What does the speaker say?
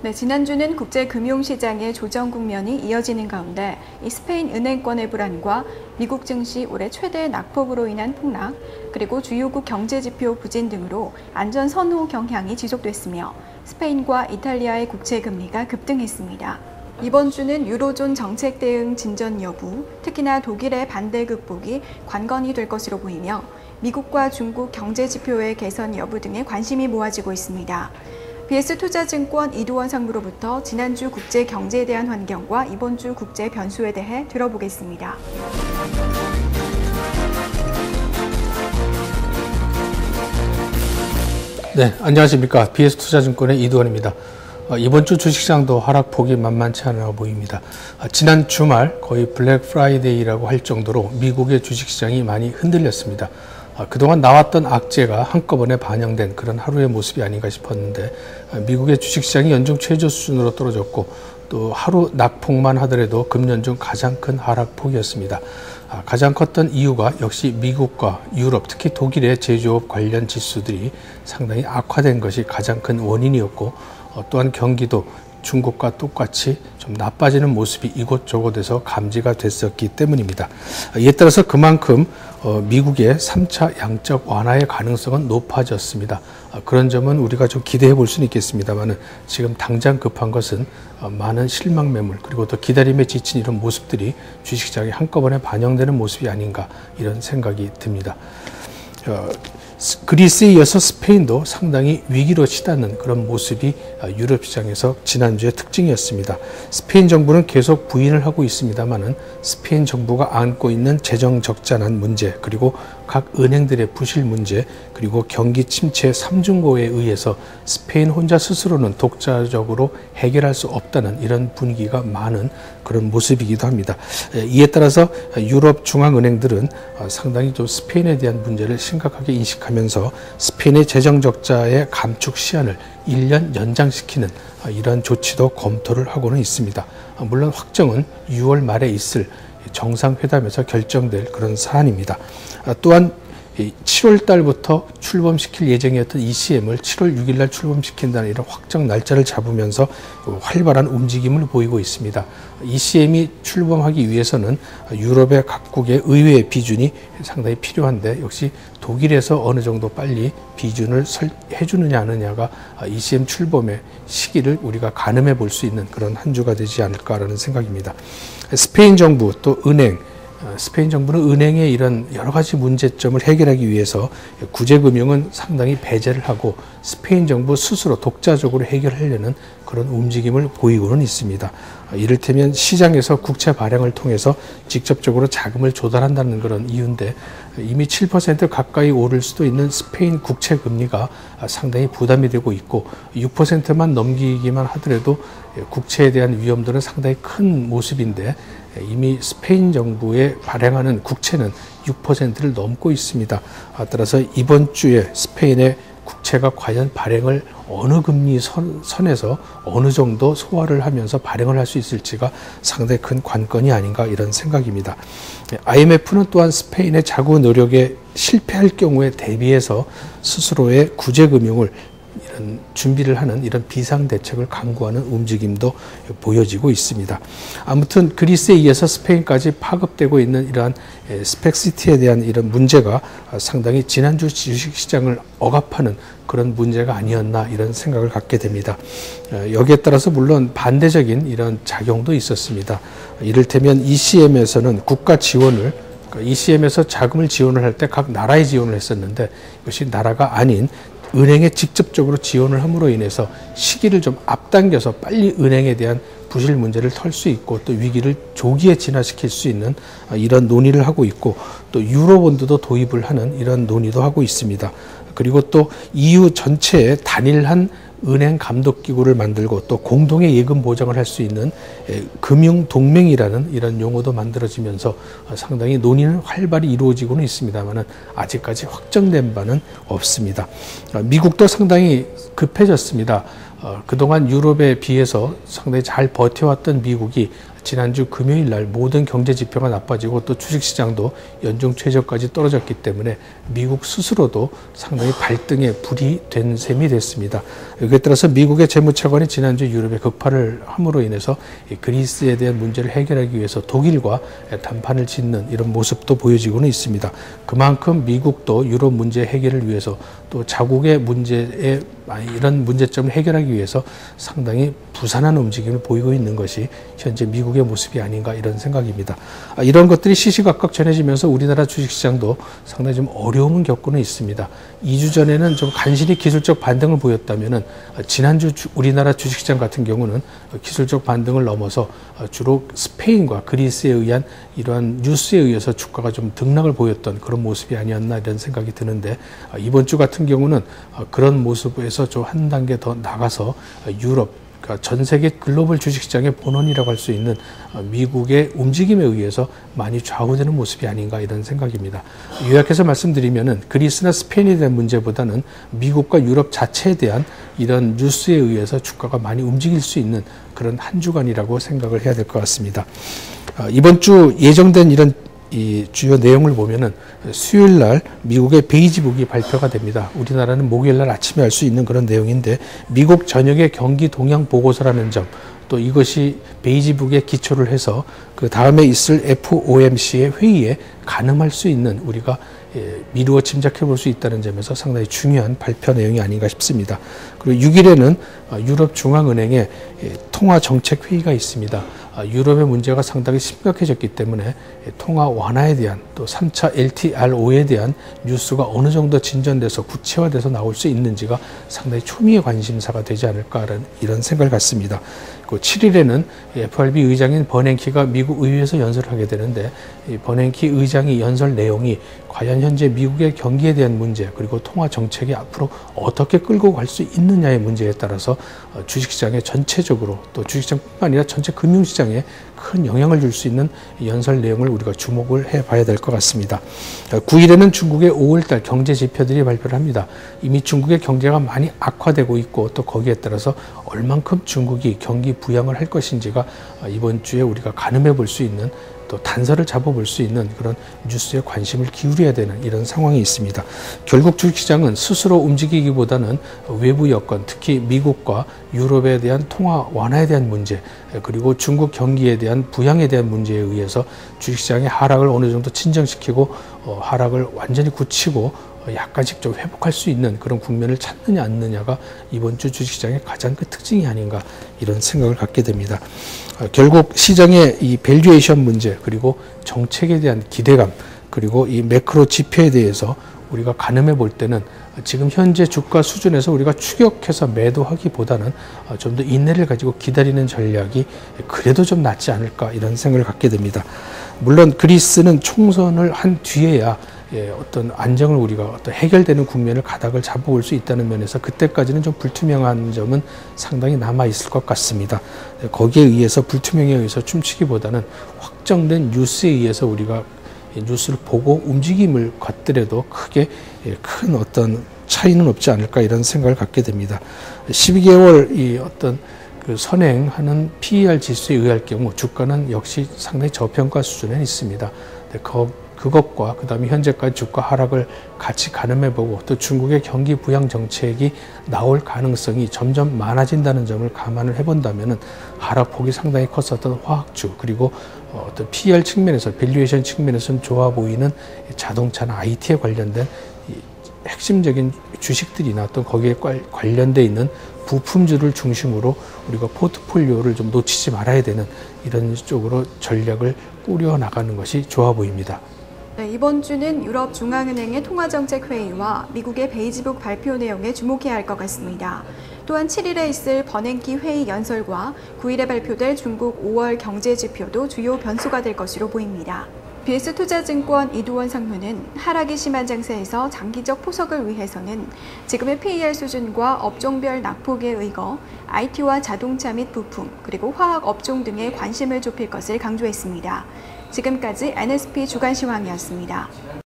네, 지난주는 국제금융시장의 조정 국면이 이어지는 가운데 이 스페인 은행권의 불안과 미국 증시 올해 최대 낙폭으로 인한 폭락, 그리고 주요국 경제지표 부진 등으로 안전 선호 경향이 지속됐으며 스페인과 이탈리아의 국채금리가 급등했습니다. 이번 주는 유로존 정책 대응 진전 여부, 특히나 독일의 반대 극복이 관건이 될 것으로 보이며 미국과 중국 경제지표의 개선 여부 등에 관심이 모아지고 있습니다. BS투자증권 이두원 상무로부터 지난주 국제 경제에 대한 환경과 이번 주 국제 변수에 대해 들어보겠습니다. 네, 안녕하십니까. BS투자증권의 이두원입니다. 이번 주 주식시장도 하락폭이 만만치 않아 보입니다. 지난 주말 거의 블랙 프라이데이라고 할 정도로 미국의 주식시장이 많이 흔들렸습니다. 그동안 나왔던 악재가 한꺼번에 반영된 그런 하루의 모습이 아닌가 싶었는데 미국의 주식시장이 연중 최저 수준으로 떨어졌고 또 하루 낙폭만 하더라도 금년 중 가장 큰 하락폭이었습니다. 가장 컸던 이유가 역시 미국과 유럽, 특히 독일의 제조업 관련 지수들이 상당히 악화된 것이 가장 큰 원인이었고 또한 경기도 중국과 똑같이 좀 나빠지는 모습이 이곳저곳에서 감지가 됐었기 때문입니다. 이에 따라서 그만큼 미국의 3차 양적 완화의 가능성은 높아졌습니다. 그런 점은 우리가 좀 기대해 볼 수는 있겠습니다만 지금 당장 급한 것은 많은 실망 매물 그리고 또 기다림에 지친 이런 모습들이 주식시장에 한꺼번에 반영되는 모습이 아닌가 이런 생각이 듭니다. 그리스에 이어서 스페인도 상당히 위기로 치닫는 그런 모습이 유럽 시장에서 지난주의 특징이었습니다. 스페인 정부는 계속 부인을 하고 있습니다만은 스페인 정부가 안고 있는 재정 적자난 문제 그리고 각 은행들의 부실 문제 그리고 경기 침체 3중고에 의해서 스페인 혼자 스스로는 독자적으로 해결할 수 없다는 이런 분위기가 많은 그런 모습이기도 합니다. 이에 따라서 유럽 중앙은행들은 상당히 좀 스페인에 대한 문제를 심각하게 인식하면서 스페인의 재정 적자의 감축 시한을 1년 연장시키는 이러한 조치도 검토를 하고는 있습니다. 물론 확정은 6월 말에 있을 정상회담에서 결정될 그런 사안입니다. 또한 7월 달부터 출범시킬 예정이었던 ECM을 7월 6일 날 출범시킨다는 이런 확정 날짜를 잡으면서 활발한 움직임을 보이고 있습니다. ECM이 출범하기 위해서는 유럽의 각국의 의회 비준이 상당히 필요한데 역시 독일에서 어느 정도 빨리 비준을 해주느냐 하느냐가 ECM 출범의 시기를 우리가 가늠해 볼 수 있는 그런 한 주가 되지 않을까라는 생각입니다. 스페인 정부 또 은행 스페인 정부는 은행의 이런 여러 가지 문제점을 해결하기 위해서 구제금융은 상당히 배제를 하고 스페인 정부 스스로 독자적으로 해결하려는 그런 움직임을 보이고는 있습니다. 이를테면 시장에서 국채 발행을 통해서 직접적으로 자금을 조달한다는 그런 이유인데 이미 7% 가까이 오를 수도 있는 스페인 국채 금리가 상당히 부담이 되고 있고 6%만 넘기기만 하더라도 국채에 대한 위험도는 상당히 큰 모습인데 이미 스페인 정부에 발행하는 국채는 6%를 넘고 있습니다. 따라서 이번 주에 스페인의 국채가 과연 발행을 어느 금리 선에서 어느 정도 소화를 하면서 발행을 할 수 있을지가 상당히 큰 관건이 아닌가 이런 생각입니다. IMF는 또한 스페인의 자구 노력에 실패할 경우에 대비해서 스스로의 구제금융을 이런 준비를 하는 이런 비상대책을 강구하는 움직임도 보여지고 있습니다. 아무튼 그리스에 이어서 스페인까지 파급되고 있는 이러한 스펙시티에 대한 이런 문제가 상당히 지난주 주식시장을 억압하는 그런 문제가 아니었나 이런 생각을 갖게 됩니다. 여기에 따라서 물론 반대적인 이런 작용도 있었습니다. 이를테면 ECM에서는 국가 지원을 ECM에서 자금을 지원을 할 때 각 나라에 지원을 했었는데 이것이 나라가 아닌 은행에 직접적으로 지원을 함으로 인해서 시기를 좀 앞당겨서 빨리 은행에 대한 부실 문제를 털 수 있고 또 위기를 조기에 진화시킬 수 있는 이런 논의를 하고 있고 또 유로본드도 도입을 하는 이런 논의도 하고 있습니다. 그리고 또 EU 전체에 단일한 은행 감독기구를 만들고 또 공동의 예금 보장을 할 수 있는 금융동맹이라는 이런 용어도 만들어지면서 상당히 논의는 활발히 이루어지고는 있습니다만 아직까지 확정된 바는 없습니다. 미국도 상당히 급해졌습니다. 그동안 유럽에 비해서 상당히 잘 버텨왔던 미국이 지난주 금요일 날 모든 경제 지표가 나빠지고 또 주식시장도 연중 최저까지 떨어졌기 때문에 미국 스스로도 상당히 발등에 불이 된 셈이 됐습니다. 여기에 따라서 미국의 재무차관이 지난주 유럽에 급파를 함으로 인해서 그리스에 대한 문제를 해결하기 위해서 독일과 단판을 짓는 이런 모습도 보여지고는 있습니다. 그만큼 미국도 유럽 문제 해결을 위해서 또 자국의 문제에 이런 문제점을 해결하기 위해서 상당히 부산한 움직임을 보이고 있는 것이 현재 미국의 모습이 아닌가 이런 생각입니다. 이런 것들이 시시각각 전해지면서 우리나라 주식시장도 상당히 좀 어려움을 겪고는 있습니다. 2주 전에는 좀 간신히 기술적 반등을 보였다면은 지난주 우리나라 주식시장 같은 경우는 기술적 반등을 넘어서 주로 스페인과 그리스에 의한 이러한 뉴스에 의해서 주가가 좀 등락을 보였던 그런 모습이 아니었나 이런 생각이 드는데, 이번 주 같은 경우는 그런 모습에서 좀 한 단계 더 나가서 유럽, 그러니까 전 세계 글로벌 주식시장의 본원이라고 할 수 있는 미국의 움직임에 의해서 많이 좌우되는 모습이 아닌가 이런 생각입니다. 요약해서 말씀드리면은 그리스나 스페인에 대한 문제보다는 미국과 유럽 자체에 대한 이런 뉴스에 의해서 주가가 많이 움직일 수 있는 그런 한 주간이라고 생각을 해야 될 것 같습니다. 이번 주 예정된 이런 이 주요 내용을 보면은 수요일 날 미국의 베이지북이 발표가 됩니다. 우리나라는 목요일 날 아침에 알 수 있는 그런 내용인데, 미국 전역의 경기 동향 보고서라는 점, 또 이것이 베이지북에 기초를 해서 그 다음에 있을 FOMC의 회의에 가늠할 수 있는, 우리가 미루어 짐작해 볼 수 있다는 점에서 상당히 중요한 발표 내용이 아닌가 싶습니다. 그리고 6일에는 유럽 중앙은행의 통화 정책 회의가 있습니다. 유럽의 문제가 상당히 심각해졌기 때문에 통화 완화에 대한, 또 3차 LTRO에 대한 뉴스가 어느 정도 진전돼서 구체화돼서 나올 수 있는지가 상당히 초미의 관심사가 되지 않을까라는 이런 생각을 갖습니다. 그 7일에는 FRB 의장인 버냉키가 미국 의회에서 연설을 하게 되는데, 이 버냉키 의장이 연설 내용이 과연 현재 미국의 경기에 대한 문제, 그리고 통화 정책이 앞으로 어떻게 끌고 갈 수 있느냐의 문제에 따라서 주식시장에 전체적으로, 또 주식시장뿐만 아니라 전체 금융시장에 큰 영향을 줄 수 있는 연설 내용을 우리가 주목을 해봐야 될 것 같습니다. 9일에는 중국의 5월달 경제 지표들이 발표를 합니다. 이미 중국의 경제가 많이 악화되고 있고, 또 거기에 따라서 얼만큼 중국이 경기 부양을 할 것인지가 이번 주에 우리가 가늠해 볼 수 있는, 또 단서를 잡아볼 수 있는 그런 뉴스에 관심을 기울여야 되는 이런 상황이 있습니다. 결국 주식시장은 스스로 움직이기보다는 외부 여건, 특히 미국과 유럽에 대한 통화 완화에 대한 문제, 그리고 중국 경기에 대한 부양에 대한 문제에 의해서 주식시장의 하락을 어느 정도 진정시키고 하락을 완전히 굳히고 약간씩 좀 회복할 수 있는 그런 국면을 찾느냐 안 느냐가 이번 주 주식시장의 가장 큰 특징이 아닌가 이런 생각을 갖게 됩니다. 결국 시장의 이 밸류에이션 문제, 그리고 정책에 대한 기대감, 그리고 이 매크로 지표에 대해서 우리가 가늠해 볼 때는 지금 현재 주가 수준에서 우리가 추격해서 매도하기보다는 좀 더 인내를 가지고 기다리는 전략이 그래도 좀 낫지 않을까 이런 생각을 갖게 됩니다. 물론 그리스는 총선을 한 뒤에야 어떤 안정을 우리가 어떤 해결되는 국면을 가닥을 잡아올 수 있다는 면에서 그때까지는 좀 불투명한 점은 상당히 남아 있을 것 같습니다. 거기에 의해서, 불투명에 의해서 춤추기보다는 확정된 뉴스에 의해서 우리가 뉴스를 보고 움직임을 갖더라도 크게 큰 어떤 차이는 없지 않을까 이런 생각을 갖게 됩니다. 12개월 이 어떤 그 선행하는 PER 지수에 의할 경우 주가는 역시 상당히 저평가 수준에 있습니다. 그것과 그다음에 현재까지 주가 하락을 같이 가늠해보고, 또 중국의 경기 부양 정책이 나올 가능성이 점점 많아진다는 점을 감안을 해본다면은 하락폭이 상당히 컸었던 화학주, 그리고 어떤 PER 측면에서, 밸류에이션 측면에서는 좋아 보이는 자동차나 IT에 관련된 핵심적인 주식들이나 또 거기에 관련돼 있는 부품주를 중심으로 우리가 포트폴리오를 좀 놓치지 말아야 되는 이런 쪽으로 전략을 꾸려 나가는 것이 좋아 보입니다. 네, 이번 주는 유럽 중앙은행의 통화정책 회의와 미국의 베이지북 발표 내용에 주목해야 할 것 같습니다. 또한 7일에 있을 버냉키 회의 연설과 9일에 발표될 중국 5월 경제 지표도 주요 변수가 될 것으로 보입니다. BS투자증권 이두원 상무는 하락이 심한 장세에서 장기적 포석을 위해서는 지금의 PER 수준과 업종별 낙폭에 의거 IT와 자동차 및 부품, 그리고 화학 업종 등에 관심을 좁힐 것을 강조했습니다. 지금까지 NSP 주간시황이었습니다.